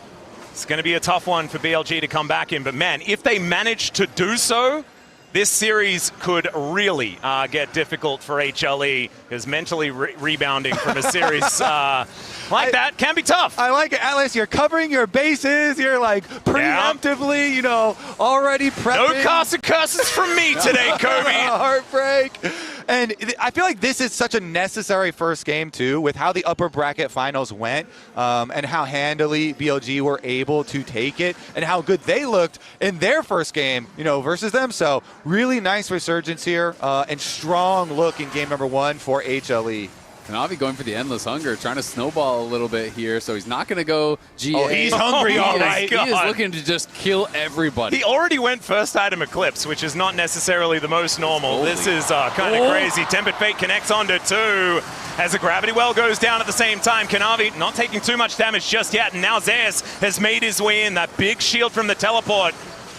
It's going to be a tough one for BLG to come back in, but man, if they manage to do so, this series could really get difficult for HLE, because mentally rebounding from a series like that can be tough. I like it, Atlus. You're covering your bases. You're like preemptively, you know, already prepping. No cast of curses from me today, Kobe. Heartbreak. And I feel like this is such a necessary first game, too, with how the upper bracket finals went and how handily BLG were able to take it and how good they looked in their first game, you know, versus them. So really nice resurgence here and strong look in game number 1 for HLE. Kanavi going for the endless hunger, trying to snowball a little bit here, so he's not going to go GA. Oh, he's hungry, all right. He is looking to just kill everybody. He already went first item Eclipse, which is not necessarily the most normal. This is kind of crazy. Tempered Fate connects onto 2 as the Gravity Well goes down at the same time. Kanavi not taking too much damage just yet, and now Zeus has made his way in. That big shield from the teleport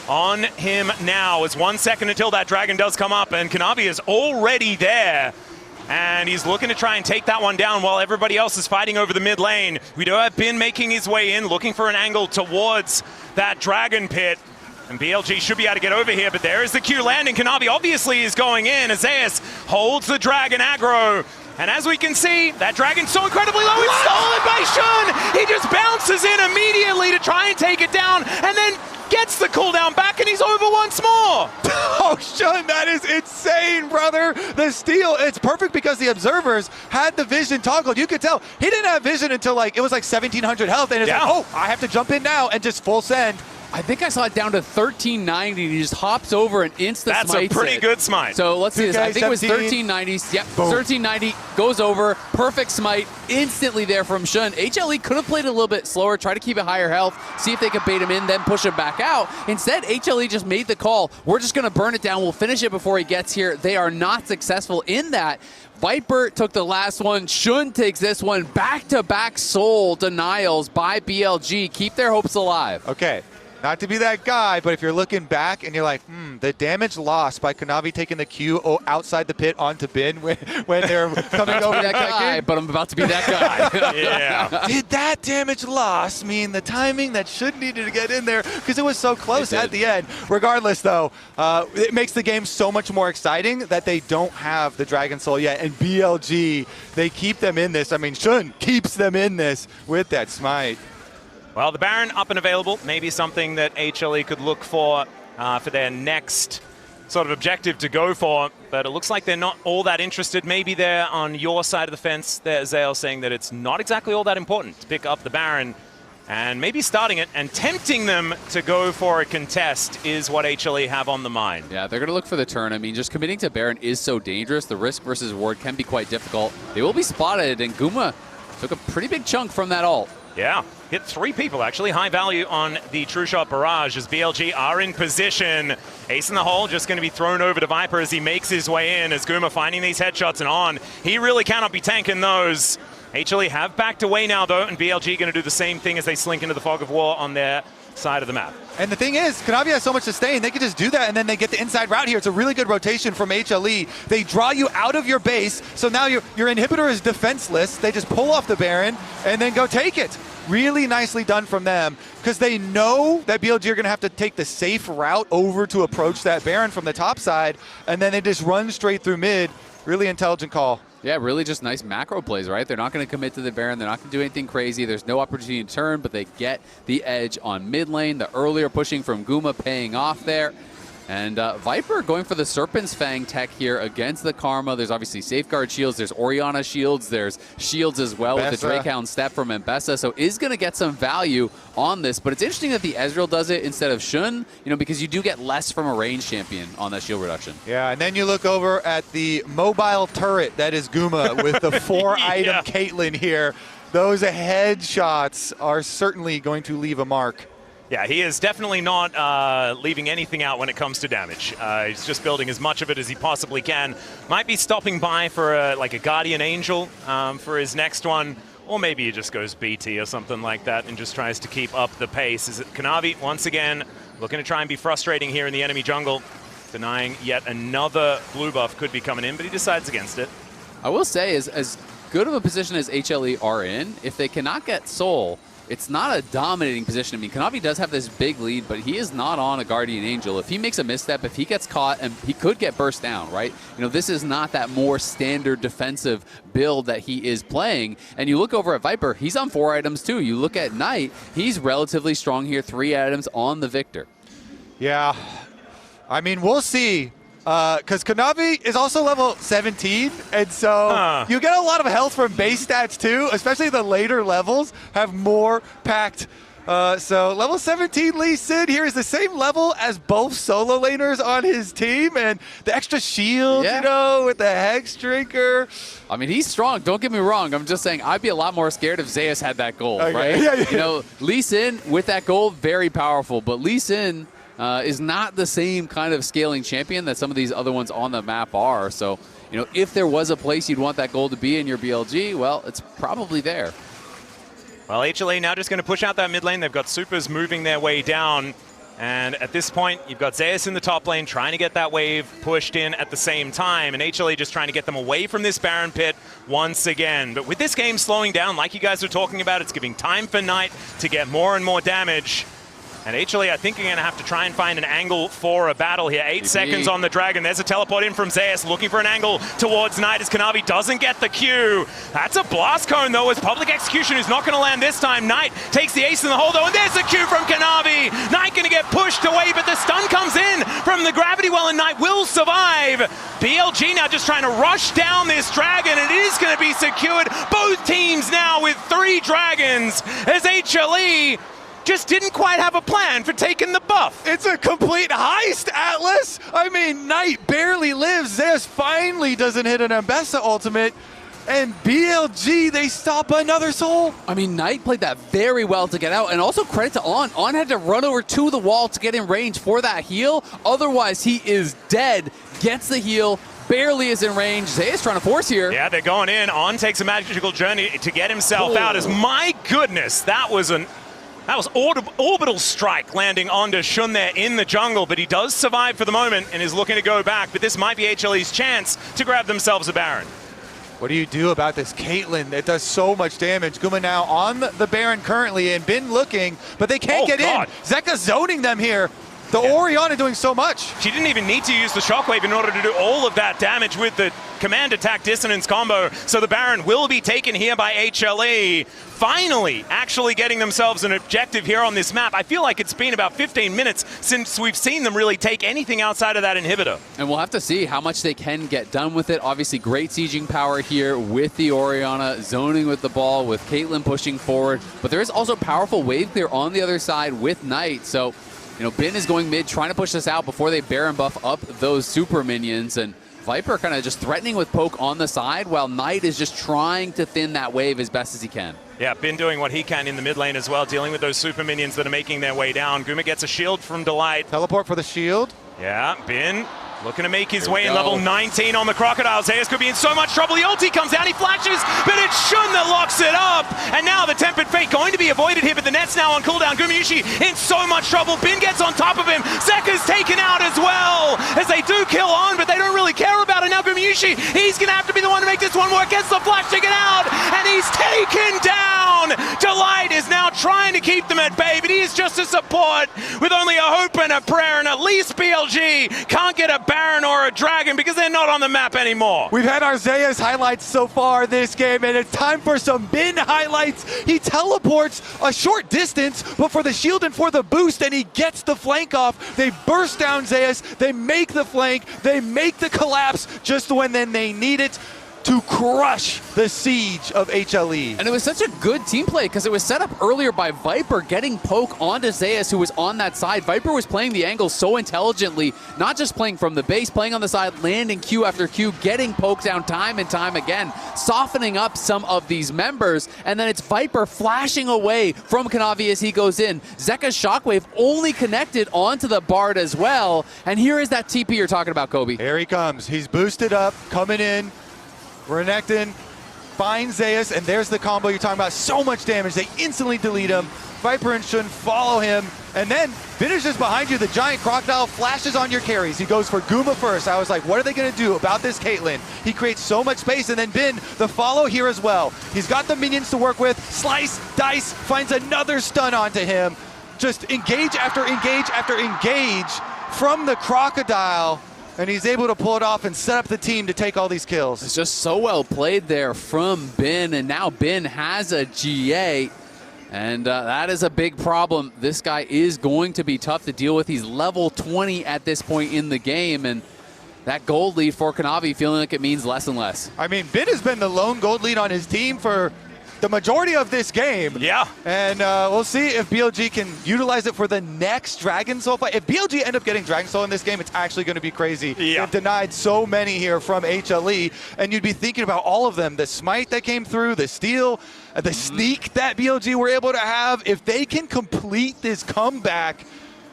on him now. It's 1 second until that dragon does come up, and Kanavi is already there. And he's looking to try and take that one down while everybody else is fighting over the mid lane. We do have Bin making his way in, looking for an angle towards that dragon pit. And BLG should be able to get over here, but there is the Q landing. Kanavi obviously is going in. Zeus holds the dragon aggro. And as we can see, that dragon's so incredibly low, it's stolen by Shun! He just bounces in immediately to try and take it down, and then gets the cooldown back, and he's over once more! Oh, Shun, that is insane, brother! The steal, it's perfect because the observers had the vision toggled. You could tell he didn't have vision until like, it was like 1700 health, and it's like, oh, I have to jump in now, and just full send. I think I saw it down to 1390. He just hops over and insta smites. That's a pretty good smite. So let's see this. I think it was 17. 1390. Yep, boom. 1390 goes over. Perfect smite instantly there from Shun. HLE could have played a little bit slower, try to keep it higher health, see if they could bait him in, then push him back out. Instead, HLE just made the call. We're just going to burn it down. We'll finish it before he gets here. They are not successful in that. Viper took the last one. Shun takes this one. Back-to-back soul denials by BLG. Keep their hopes alive. Okay. Not to be that guy, but if you're looking back and you're like, the damage lost by Kanavi taking the Q outside the pit onto Bin when they're coming over that guy, but I'm about to be that guy. Yeah. Did that damage loss mean the timing that Shun needed to get in there? Because it was so close at the end. Regardless, though, it makes the game so much more exciting that they don't have the Dragon Soul yet. And BLG, they keep them in this. I mean, Shun keeps them in this with that smite. Well, the Baron up and available, maybe something that HLE could look for their next sort of objective to go for, but it looks like they're not all that interested. Maybe they're on your side of the fence there, Azael, saying that it's not exactly all that important to pick up the Baron, and maybe starting it and tempting them to go for a contest is what HLE have on the mind. Yeah, they're going to look for the turn. I mean, just committing to Baron is so dangerous. The risk versus reward can be quite difficult. They will be spotted, and Guma took a pretty big chunk from that ult. Yeah, hit 3 people actually. High value on the True Shot Barrage as BLG are in position. Ace in the hole just going to be thrown over to Viper as he makes his way in, as Guma finding these headshots and on. He really cannot be tanking those. HLE have backed away now though, and BLG going to do the same thing as they slink into the fog of war on their side of the map. And the thing is, Kanavi has so much sustain, they can just do that, and then they get the inside route here. It's a really good rotation from HLE. They draw you out of your base, so now your inhibitor is defenseless. They just pull off the Baron and then go take it. Really nicely done from them, because they know that BLG are going to have to take the safe route over to approach that Baron from the top side, and then they just run straight through mid. Really intelligent call. Yeah, really just nice macro plays, right? They're not going to commit to the Baron. They're not going to do anything crazy. There's no opportunity to turn, but they get the edge on mid lane. The earlier pushing from Guma paying off there. And Viper going for the Serpent's Fang tech here against the Karma. There's obviously Safeguard shields. There's Orianna shields. There's shields as well with the Daejeon step from Ambessa. So is going to get some value on this. But it's interesting that the Ezreal does it instead of Shun, you know, because you do get less from a range champion on that shield reduction. Yeah, and then you look over at the mobile turret that is Guma with the 4-item Caitlyn here. Those headshots are certainly going to leave a mark. Yeah, he is definitely not leaving anything out when it comes to damage. He's just building as much of it as he possibly can. Might be stopping by for like a Guardian Angel for his next one. Or maybe he just goes BT or something like that and just tries to keep up the pace. Is it Kanavi, once again, looking to try and be frustrating here in the enemy jungle. Denying yet another blue buff could be coming in, but he decides against it. I will say, as good of a position as HLE are in, if they cannot get Soul, it's not a dominating position. I mean, Kanavi does have this big lead, but he is not on a Guardian Angel. If he makes a misstep, if he gets caught, and he could get burst down, right? You know, this is not that more standard defensive build that he is playing. And you look over at Viper, he's on 4 items too. You look at Knight, he's relatively strong here, 3 items on the Viktor. Yeah, I mean, we'll see. Because Kanavi is also level 17, and so you get a lot of health from base stats too, especially the later levels have more packed. So level 17 Lee Sin here is the same level as both solo laners on his team, and the extra shield, you know, with the Hex Drinker. I mean, he's strong, don't get me wrong. I'm just saying I'd be a lot more scared if Zeus had that gold, right? Yeah. You know, Lee Sin with that gold, very powerful, but Lee Sin is not the same kind of scaling champion that some of these other ones on the map are. So, you know, if there was a place you'd want that gold to be in your BLG, well, it's probably there. Well, HLE now just going to push out that mid lane. They've got supers moving their way down. And at this point, you've got Zeus in the top lane trying to get that wave pushed in at the same time. And HLE just trying to get them away from this Baron pit once again. But with this game slowing down, like you guys were talking about, it's giving time for Knight to get more and more damage. And HLE, I think, are going to have to try and find an angle for a battle here. 8 seconds on the Dragon. There's a teleport in from Zeus, looking for an angle towards Knight as Kanavi doesn't get the Q. That's a blast cone, though, as Public Execution is not going to land this time. Knight takes the ace in the hole, though, and there's the Q from Kanavi. Knight going to get pushed away, but the stun comes in from the Gravity Well, and Knight will survive. BLG now just trying to rush down this Dragon, and it is going to be secured. Both teams now with 3 Dragons as HLE just didn't quite have a plan for taking the buff. It's a complete heist, Atlus. I mean, Knight barely lives. Zeus finally doesn't hit an Ambessa ultimate. And BLG, they stop another soul. I mean, Knight played that very well to get out. And also credit to On. On had to run over to the wall to get in range for that heal. Otherwise, he is dead. Gets the heal. Barely is in range. Zeus trying to force here. Yeah, they're going in. On takes a magical journey to get himself out. As my goodness, that was orbital strike landing onto Shun there in the jungle, but he does survive for the moment and is looking to go back, but this might be HLE's chance to grab themselves a Baron. What do you do about this Caitlyn? It does so much damage. Guma now on the Baron currently and been looking, but they can't get in. Zeka zoning them here. The Orianna doing so much. She didn't even need to use the Shockwave in order to do all of that damage with the Command Attack Dissonance combo. So the Baron will be taken here by HLE. Finally, actually getting themselves an objective here on this map. I feel like it's been about 15 minutes since we've seen them really take anything outside of that inhibitor. And we'll have to see how much they can get done with it. Obviously, great sieging power here with the Orianna, zoning with the ball, with Caitlyn pushing forward. But there is also powerful wave clear on the other side with Knight. So, you know, Bin is going mid, trying to push this out before they Baron buff up those super minions. And Viper kind of just threatening with poke on the side, while Knight is just trying to thin that wave as best as he can. Yeah, Bin doing what he can in the mid lane as well, dealing with those super minions that are making their way down. Guma gets a shield from Delight. Teleport for the shield. Yeah, Bin looking to make his way in level 19 on the Crocodile. Zeus could be in so much trouble. The ulti comes down, he flashes, but it's Shun that locks it up. And now the Tempered Fate going to be avoided here, but the net's now on cooldown. Gumayusi in so much trouble. Bin gets on top of him. Zeka's taken out as well, as they do kill On, but they don't really care about it. Now Gumayusi, he's going to have to be the one to make this one work. Gets the flash to get out, and he's taken down. Delight is now trying to keep them at bay, but he is just a support with only a hope and a prayer, and at least BLG can't get a Baron or a Dragon because they're not on the map anymore. We've had our Zeus highlights so far this game, and it's time for some Bin highlights. He teleports a short distance, but for the shield and for the boost, and he gets the flank off. They burst down Zeus, they make the flank, they make the collapse just when then they need it. to crush the siege of HLE. And it was such a good team play because it was set up earlier by Viper getting poke onto Zeus, who was on that side. Viper was playing the angle so intelligently, not just playing from the base, playing on the side, landing Q after Q, getting poked down time and time again, softening up some of these members. And then it's Viper flashing away from Kanavi as he goes in. Zeka's Shockwave only connected onto the Bard as well. And here is that TP you're talking about, Kobe. Here he comes. He's boosted up, coming in. Renekton finds Zeus, and there's the combo you're talking about. So much damage. They instantly delete him. Viper and Shun follow him, and then finishes behind you. The giant crocodile flashes on your carries. He goes for Guma first. I was like, what are they going to do about this Caitlyn? He creates so much space, and then Bin, the follow here as well. He's got the minions to work with. Slice, dice, finds another stun onto him. Just engage after engage after engage from the crocodile. And he's able to pull it off and set up the team to take all these kills. It's just so well played there from Bin, and now Bin has a GA, and that is a big problem. This guy is going to be tough to deal with. He's level 20 at this point in the game, and that gold lead for Kanavi feeling like it means less and less. I mean, Bin has been the lone gold lead on his team for the majority of this game. Yeah. And we'll see if BLG can utilize it for the next Dragon Soul fight. If BLG end up getting Dragon Soul in this game, it's actually going to be crazy. Yeah. They've denied so many here from HLE, and you'd be thinking about all of them. The Smite that came through, the Steal, the Sneak that BLG were able to have. If they can complete this comeback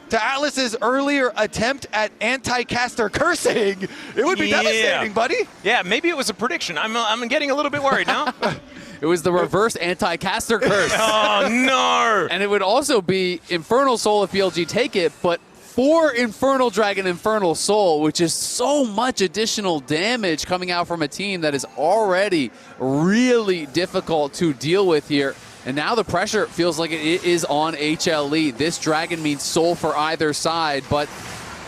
to Atlus's earlier attempt at anti-caster cursing, it would be devastating, buddy. Yeah, maybe it was a prediction. I'm getting a little bit worried now. It was the reverse anti-caster curse. Oh, no! And it would also be Infernal Soul if BLG take it, but 4 Infernal Dragon Infernal Soul, which is so much additional damage coming out from a team that is already really difficult to deal with here. And now the pressure feels like it is on HLE. This Dragon means soul for either side, but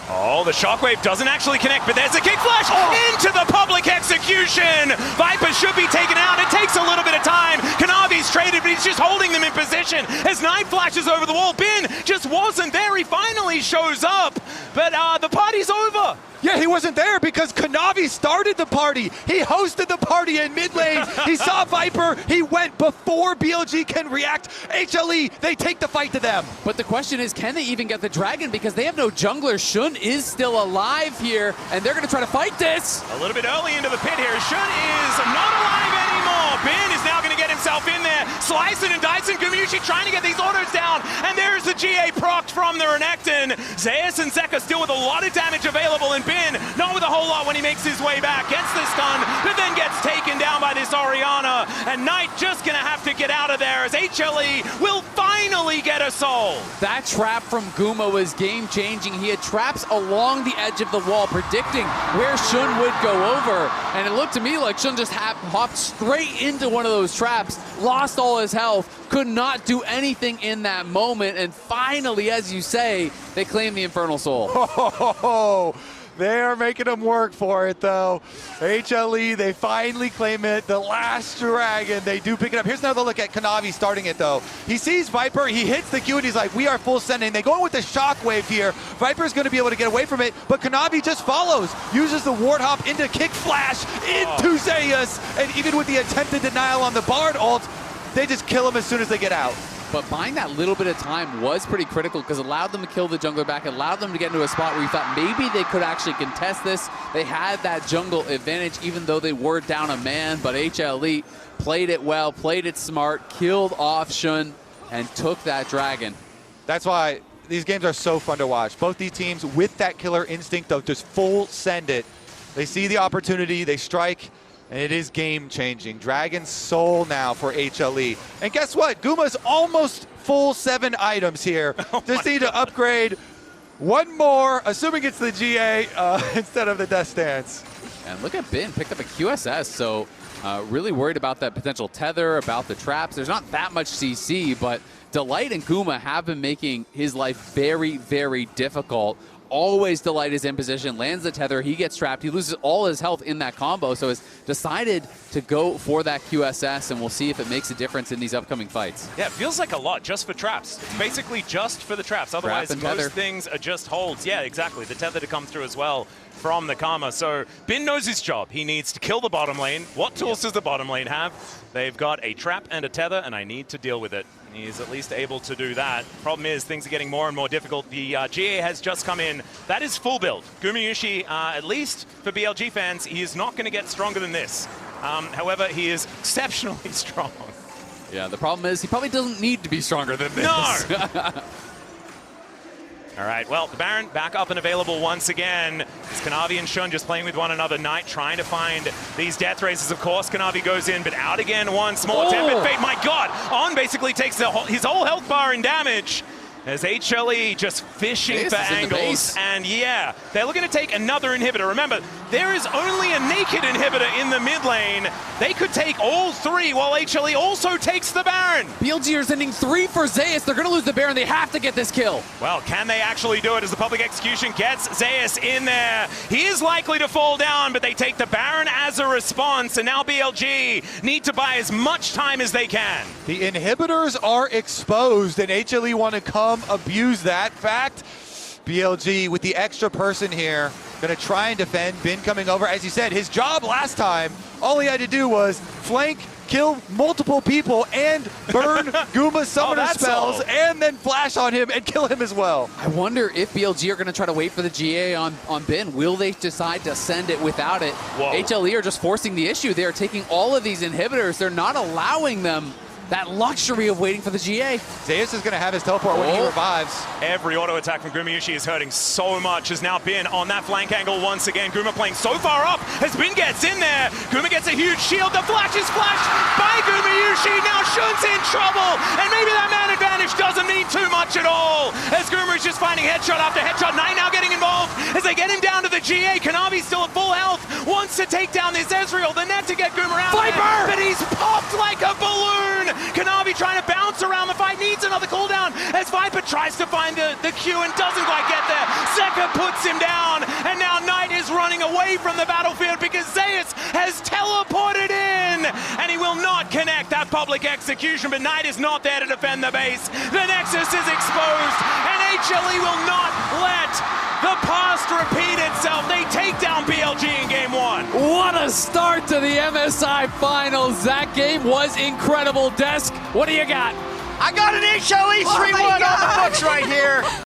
oh, the Shockwave doesn't actually connect, but there's a kick flash into the public execution. Viper should be taken out. It takes a little bit of time. Kanavi's traded, but he's just holding them in position as Knight flashes over the wall. Bin just wasn't there. He finally shows up, but the party's over. Yeah, he wasn't there because Kanavi started the party. He hosted the party in mid lane. He saw Viper. He went before BLG can react. HLE, they take the fight to them. But the question is, can they even get the Dragon? Because they have no jungler. Shun is still alive here, and they're going to try to fight this. A little bit early into the pit here. Shun is not alive anymore. Bin is now going to get himself in there. Slicing and dicing. Gumayusi trying to get these autos down. And there's the GA procced from the Renekton. Zeus and Zeka still with a lot of damage available, and Bin not with a whole lot when he makes his way back. Gets the stun, but then gets taken down by this Orianna. And Knight just going to have to get out of there as HLE will finally get a soul. That trap from Guma was game-changing. He had traps along the edge of the wall, predicting where Shun would go over. And it looked to me like Shun just hopped straight into one of those traps, lost all his health, could not do anything in that moment. And finally, as you say, they claim the Infernal Soul. Oh, they are making them work for it, though. HLE, they finally claim it. The last Dragon, they do pick it up. Here's another look at Kanavi starting it, though. He sees Viper. He hits the Q, and he's like, we are full sending. They go in with the Shockwave here. Viper's going to be able to get away from it, but Kanavi just follows. Uses the Ward Hop into Kick Flash into Zeus, and even with the attempted denial on the Bard ult, they just kill him as soon as they get out. But buying that little bit of time was pretty critical because it allowed them to kill the jungler back, it allowed them to get into a spot where you thought maybe they could actually contest this. They had that jungle advantage even though they were down a man, but HLE played it well, played it smart, killed off Shun, and took that Dragon. That's why these games are so fun to watch. Both these teams with that killer instinct of just full send it. They see the opportunity, they strike, and it is game-changing. Dragon Soul now for HLE. And guess what? Guma's almost full 7 items here. Just need to upgrade one more, assuming it's the GA instead of the Death Stance. And look at Bin, picked up a QSS, so really worried about that potential tether, about the traps. There's not that much CC, but Delight and Guma have been making his life very, very difficult. always Delight is in position, lands the tether, he gets trapped, he loses all his health in that combo, so has decided to go for that QSS, and we'll see if it makes a difference in these upcoming fights. Yeah, it feels like a lot just for traps. It's basically just for the traps. Otherwise, Trap and tether. most things are just holds. Yeah, exactly. The tether to come through as well from the Karma. So Bin knows his job. He needs to kill the bottom lane. What tools does the bottom lane have? They've got a trap and a tether, and I need to deal with it. He's at least able to do that. Problem is, things are getting more and more difficult. The GA has just come in. That is full build. Gumayusi, at least for BLG fans, he is not going to get stronger than this. However, he is exceptionally strong. Yeah, the problem is he probably doesn't need to be stronger than this. No! All right, well, the Baron back up and available once again. It's Kanavi and Shun just playing with one another. Knight trying to find these death races. Of course, Kanavi goes in, but out again once more. Tempted Fate, my God! On basically takes his whole health bar in damage. As HLE just fishing for angles. And yeah, they're looking to take another inhibitor. Remember, there is only a naked inhibitor in the mid lane. They could take all three while HLE also takes the Baron. BLG are sending 3 for Zeus. They're going to lose the Baron. They have to get this kill. Well, can they actually do it as the public execution gets Zeus in there? He is likely to fall down, but they take the Baron as a response, and now BLG need to buy as much time as they can. The inhibitors are exposed, and HLE want to come abuse that fact. BLG with the extra person here, gonna try and defend. Bin coming over. As you said, his job last time, all he had to do was flank, kill multiple people, and burn Guma summoner spells, and then flash on him and kill him as well. I wonder if BLG are gonna try to wait for the GA on Bin. Will they decide to send it without it? Whoa. HLE are just forcing the issue. They're taking all of these inhibitors. They're not allowing them that luxury of waiting for the GA. Zeus is going to have his teleport when he revives. Every auto attack from Gumayusi is hurting so much. Has now been on that flank angle once again. Guma playing so far up as Bin gets in there. Guma gets a huge shield. The flash is flashed by Gumayusi. Now Shun's in trouble. And maybe that man advantage doesn't mean too much at all. As Gumayusi's just finding headshot after headshot. Knight now getting involved as they get him down to the GA. Kanavi still at full health. Wants to take down this Ezreal. The net to get Guma out. Viper! But he's popped like a balloon. Kanavi trying to bounce around the fight, needs another cooldown as Viper tries to find the Q and doesn't quite get there. Zeka puts him down, and now Knight is running away from the battlefield because Zeus has teleported in, and he will not connect that public execution, but Knight is not there to defend the base. The Nexus is exposed, and HLE will not let the past repeat itself. They take down BLG in game 1. What a start to the MSI Finals. That game was incredible. Desk, what do you got? I got an HLE 3-1 on the books right here.